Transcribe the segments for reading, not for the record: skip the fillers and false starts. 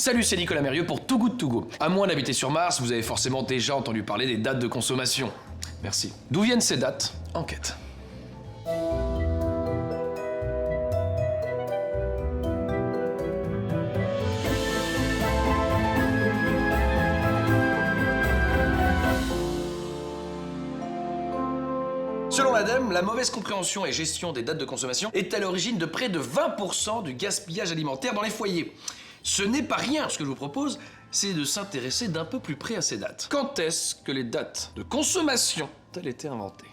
Salut, c'est Nicolas Mérieux pour Too Good To Go. À moins d'habiter sur Mars, vous avez forcément déjà entendu parler des dates de consommation. Merci. D'où viennent ces dates? Enquête. Selon l'ADEME, la mauvaise compréhension et gestion des dates de consommation est à l'origine de près de 20% du gaspillage alimentaire dans les foyers. Ce n'est pas rien. Ce que je vous propose, c'est de s'intéresser d'un peu plus près à ces dates. Quand est-ce que les dates de consommation ont-elles été inventées?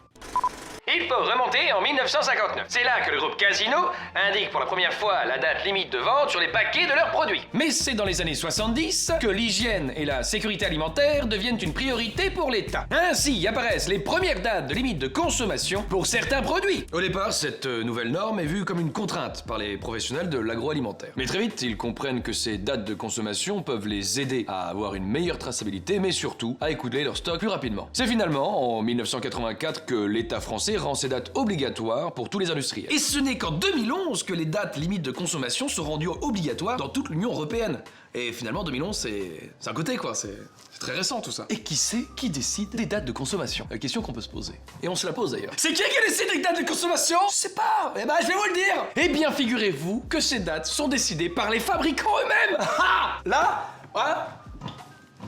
Il faut remonter en 1959. C'est là que le groupe Casino indique pour la première fois la date limite de vente sur les paquets de leurs produits. Mais c'est dans les années 70 que l'hygiène et la sécurité alimentaire deviennent une priorité pour l'État. Ainsi apparaissent les premières dates de limite de consommation pour certains produits. Au départ, cette nouvelle norme est vue comme une contrainte par les professionnels de l'agroalimentaire. Mais très vite, ils comprennent que ces dates de consommation peuvent les aider à avoir une meilleure traçabilité, mais surtout à écouler leur stock plus rapidement. C'est finalement en 1984 que l'État français rend ces dates obligatoires pour tous les industriels. Et ce n'est qu'en 2011 que les dates limites de consommation sont rendues obligatoires dans toute l'Union européenne. Et finalement, 2011, c'est un côté, quoi. C'est très récent, tout ça. Et qui c'est qui décide des dates de consommation? La question qu'on peut se poser. Et on se la pose, d'ailleurs. C'est qui décide des dates de consommation? Je sais pas. Eh ben, je vais vous le dire. Eh bien, figurez-vous que ces dates sont décidées par les fabricants eux-mêmes. Ah! Là, hein?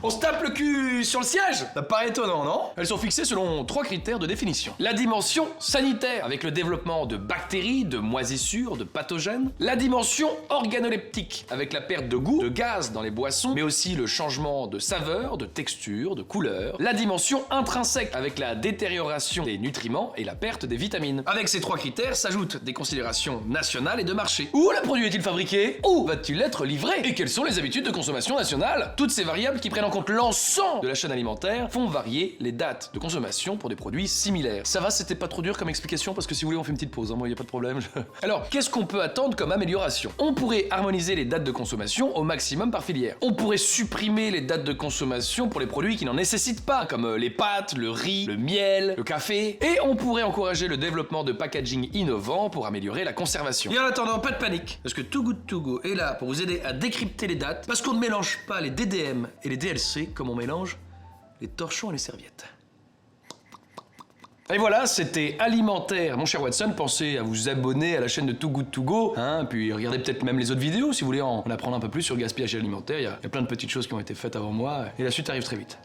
On se tape le cul sur le siège? Ça paraît étonnant, non? Elles sont fixées selon 3 critères de définition. La dimension sanitaire, avec le développement de bactéries, de moisissures, de pathogènes. La dimension organoleptique, avec la perte de goût, de gaz dans les boissons, mais aussi le changement de saveur, de texture, de couleur. La dimension intrinsèque, avec la détérioration des nutriments et la perte des vitamines. Avec ces 3 critères s'ajoutent des considérations nationales et de marché. Où le produit est-il fabriqué? Où va-t-il être livré? Et quelles sont les habitudes de consommation nationales? Toutes ces variables qui prennent en compte l'ensemble de la chaîne alimentaire font varier les dates de consommation pour des produits similaires. Ça va, c'était pas trop dur comme explication parce que si vous voulez on fait une petite pause, hein, moi y a pas de problème. Alors, qu'est-ce qu'on peut attendre comme amélioration? On pourrait harmoniser les dates de consommation au maximum par filière. On pourrait supprimer les dates de consommation pour les produits qui n'en nécessitent pas, comme les pâtes, le riz, le miel, le café. Et on pourrait encourager le développement de packaging innovants pour améliorer la conservation. Et en attendant, pas de panique, parce que Too Good To Go est là pour vous aider à décrypter les dates, parce qu'on ne mélange pas les DDM et les DLC comme on mélange les torchons et les serviettes. Et voilà, c'était alimentaire, mon cher Watson. Pensez à vous abonner à la chaîne de Too Good To Go, hein, puis regardez peut-être même les autres vidéos si vous voulez en apprendre un peu plus sur le gaspillage alimentaire. Il y a plein de petites choses qui ont été faites avant moi, et la suite arrive très vite.